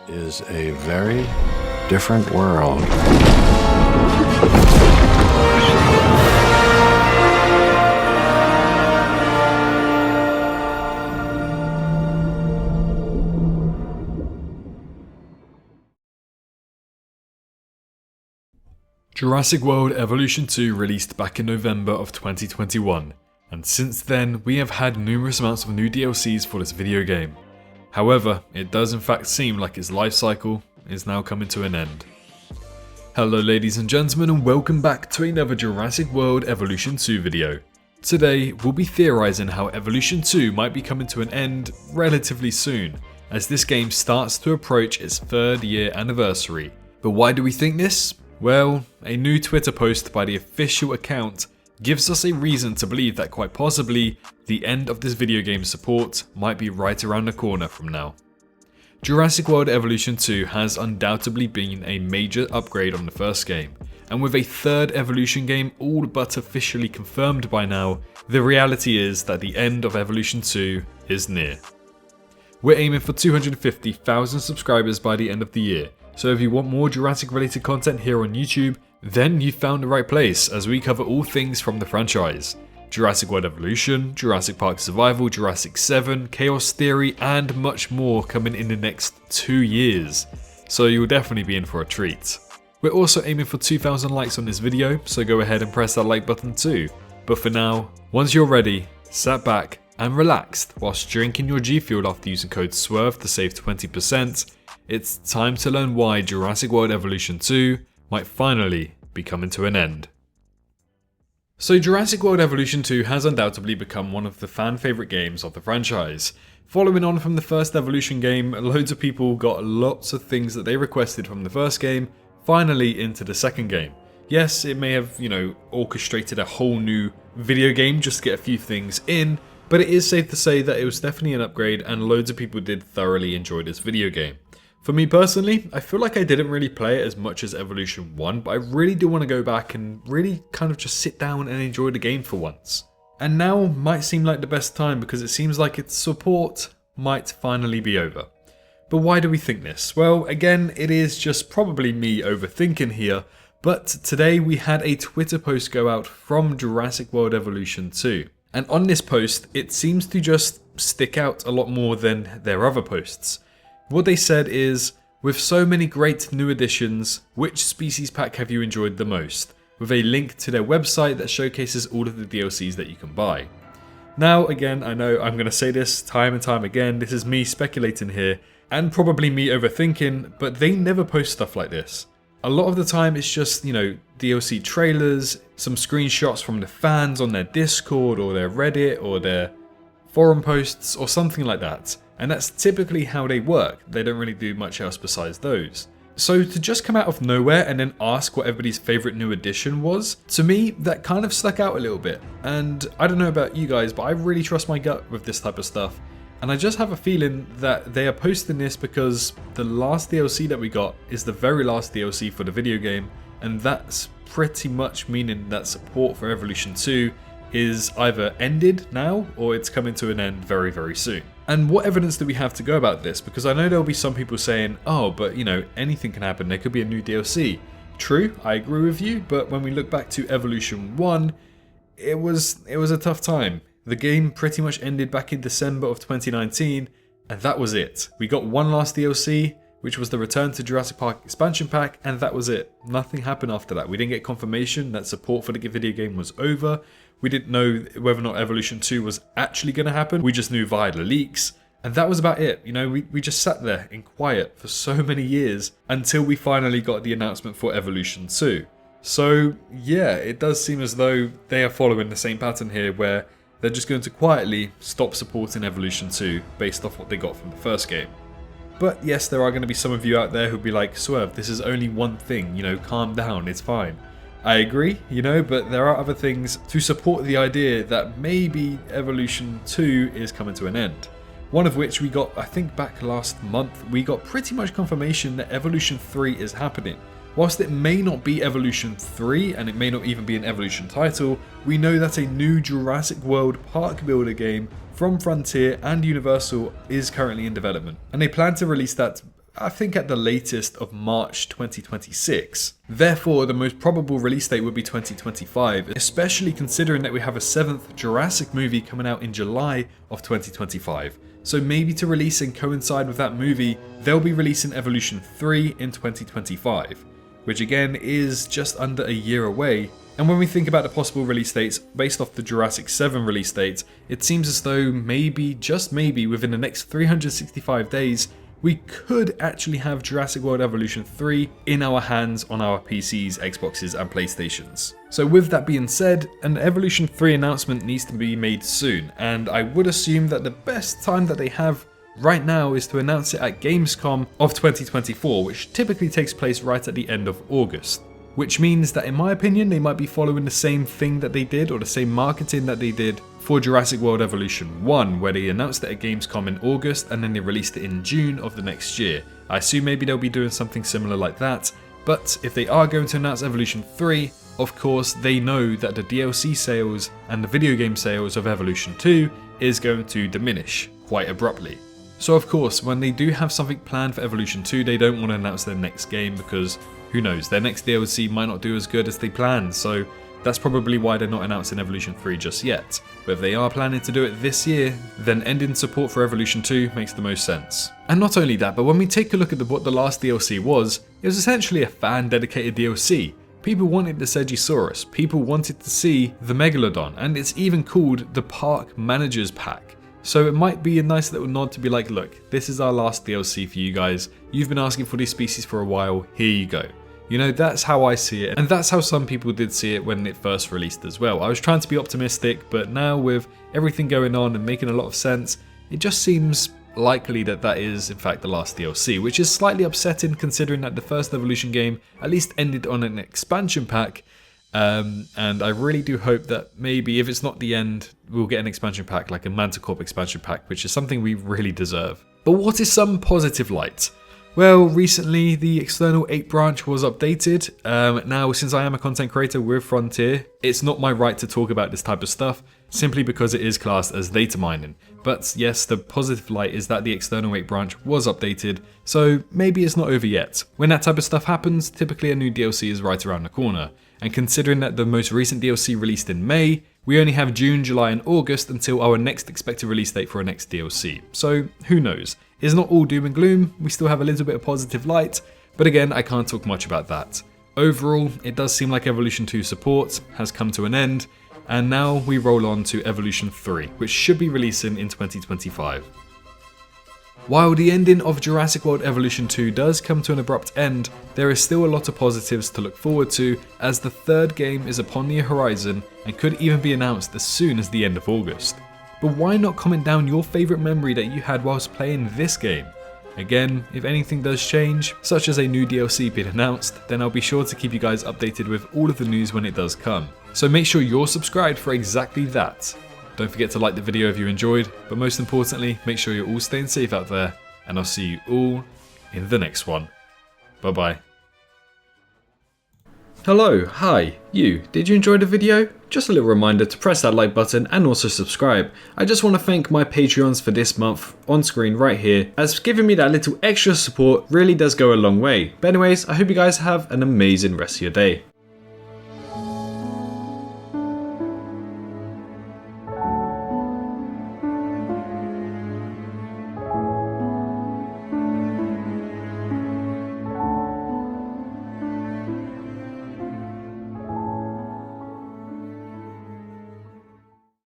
is a very different world. Jurassic World Evolution 2 released back in November of 2021, and since then we have had numerous amounts of new DLCs for this video game. However, it does in fact seem like its life cycle is now coming to an end. Hello ladies and gentlemen, and welcome back to another Jurassic World Evolution 2 video. Today we'll be theorising how Evolution 2 might be coming to an end relatively soon, as this game starts to approach its 3rd year anniversary. But why do we think this? Well, a new Twitter post by the official account gives us a reason to believe that quite possibly the end of this video game support might be right around the corner from now. Jurassic World Evolution 2 has undoubtedly been a major upgrade on the first game, and with a 3rd Evolution game all but officially confirmed by now, the reality is that the end of Evolution 2 is near. We're aiming for 250,000 subscribers by the end of the year, so if you want more Jurassic related content here on YouTube, then you've found the right place, as we cover all things from the franchise. Jurassic World Evolution, Jurassic Park Survival, Jurassic 7, Chaos Theory, and much more coming in the next 2 years. So you'll definitely be in for a treat. We're also aiming for 2,000 likes on this video, so go ahead and press that like button too. But for now, once you're ready, sat back and relaxed whilst drinking your G Fuel after using code SWERVE to save 20%, it's time to learn why Jurassic World Evolution 2 might finally be coming to an end. So Jurassic World Evolution 2 has undoubtedly become one of the fan favourite games of the franchise. Following on from the first Evolution game, loads of people got lots of things that they requested from the first game finally into the second game. Yes, it may have, orchestrated a whole new video game just to get a few things in, but it is safe to say that it was definitely an upgrade and loads of people did thoroughly enjoy this video game. For me personally, I feel like I didn't really play it as much as Evolution 1, but I really do want to go back and really kind of just sit down and enjoy the game for once. And now might seem like the best time because it seems like its support might finally be over. But why do we think this? Well, again, it is just probably me overthinking here, but today we had a Twitter post go out from Jurassic World Evolution 2. And on this post, it seems to just stick out a lot more than their other posts. What they said is, with so many great new additions, which species pack have you enjoyed the most? With a link to their website that showcases all of the DLCs that you can buy. Now, again, I know I'm going to say this time and time again, this is me speculating here, and probably me overthinking, but they never post stuff like this. A lot of the time it's just, DLC trailers, some screenshots from the fans on their Discord or their Reddit or their forum posts or something like that. And that's typically how they work. They don't really do much else besides those. So to just come out of nowhere and then ask what everybody's favourite new addition was, to me, that kind of stuck out a little bit. And I don't know about you guys, but I really trust my gut with this type of stuff. And I just have a feeling that they are posting this because the last DLC that we got is the very last DLC for the video game. And that's pretty much meaning that support for Evolution 2 is either ended now or it's coming to an end very, very soon. And what evidence do we have to go about this? Because I know there'll be some people saying, oh, but anything can happen, there could be a new DLC. True, I agree with you, but when we look back to Evolution 1, it was a tough time. The game pretty much ended back in December of 2019, and that was it. We got one last DLC, which was the Return to Jurassic Park expansion pack, and that was it. Nothing happened after that. We didn't get confirmation that support for the video game was over. We didn't know whether or not Evolution 2 was actually going to happen. We just knew via the leaks. And that was about it. We just sat there in quiet for so many years until we finally got the announcement for Evolution 2. So yeah, it does seem as though they are following the same pattern here where they're just going to quietly stop supporting Evolution 2 based off what they got from the first game. But yes, there are going to be some of you out there who'll be like, Swerve, this is only one thing, calm down, it's fine. I agree, but there are other things to support the idea that maybe Evolution 2 is coming to an end. One of which we got, I think back last month, we got pretty much confirmation that Evolution 3 is happening. Whilst it may not be Evolution 3, and it may not even be an Evolution title, we know that a new Jurassic World Park Builder game from Frontier and Universal is currently in development. And they plan to release that I think at the latest of March 2026. Therefore, the most probable release date would be 2025, especially considering that we have a 7th Jurassic movie coming out in July of 2025. So maybe to release and coincide with that movie, they'll be releasing Evolution 3 in 2025, which again is just under a year away. And when we think about the possible release dates based off the Jurassic 7 release date, it seems as though maybe, just maybe, within the next 365 days, we could actually have Jurassic World Evolution 3 in our hands on our PCs, Xboxes and PlayStations. So with that being said, an Evolution 3 announcement needs to be made soon, and I would assume that the best time that they have right now is to announce it at Gamescom of 2024, which typically takes place right at the end of August. Which means that in my opinion, they might be following the same thing that they did, or the same marketing that they did for Jurassic World Evolution 1, where they announced it at Gamescom in August and then they released it in June of the next year. I assume maybe they'll be doing something similar like that, but if they are going to announce Evolution 3, of course they know that the DLC sales and the video game sales of Evolution 2 is going to diminish quite abruptly. So of course, when they do have something planned for Evolution 2, they don't want to announce their next game because who knows, their next DLC might not do as good as they planned, so that's probably why they're not announcing Evolution 3 just yet. But if they are planning to do it this year, then ending support for Evolution 2 makes the most sense. And not only that, but when we take a look at what the last DLC was, it was essentially a fan-dedicated DLC. People wanted the Segisaurus, people wanted to see the Megalodon, and it's even called the Park Managers Pack. So it might be a nice little nod to be like, look, this is our last DLC for you guys, you've been asking for these species for a while, here you go. You know, that's how I see it, and that's how some people did see it when it first released as well. I was trying to be optimistic, but now with everything going on and making a lot of sense, it just seems likely that that is in fact the last DLC, which is slightly upsetting considering that the first Evolution game at least ended on an expansion pack, and I really do hope that maybe if it's not the end, we'll get an expansion pack like a Manticorp expansion pack, which is something we really deserve. But what is some positive light? Well, recently the external 8 branch was updated. Now, since I am a content creator with Frontier, it's not my right to talk about this type of stuff, simply because it is classed as data mining. But yes, the positive light is that the external 8 branch was updated, so maybe it's not over yet. When that type of stuff happens, typically a new DLC is right around the corner. And considering that the most recent DLC released in May, we only have June, July and August until our next expected release date for our next DLC. So who knows? It's not all doom and gloom, we still have a little bit of positive light, but again, I can't talk much about that. Overall, it does seem like Evolution 2 support has come to an end, and now we roll on to Evolution 3, which should be releasing in 2025. While the ending of Jurassic World Evolution 2 does come to an abrupt end, there is still a lot of positives to look forward to, as the third game is upon the horizon and could even be announced as soon as the end of August. But why not comment down your favourite memory that you had whilst playing this game? Again, if anything does change, such as a new DLC being announced, then I'll be sure to keep you guys updated with all of the news when it does come. So make sure you're subscribed for exactly that. Don't forget to like the video if you enjoyed, but most importantly, make sure you're all staying safe out there, and I'll see you all in the next one. Bye bye. Hello, hi, you, did you enjoy the video? Just a little reminder to press that like button and also subscribe. I just want to thank my Patreons for this month, on screen right here, as giving me that little extra support really does go a long way. But anyways, I hope you guys have an amazing rest of your day.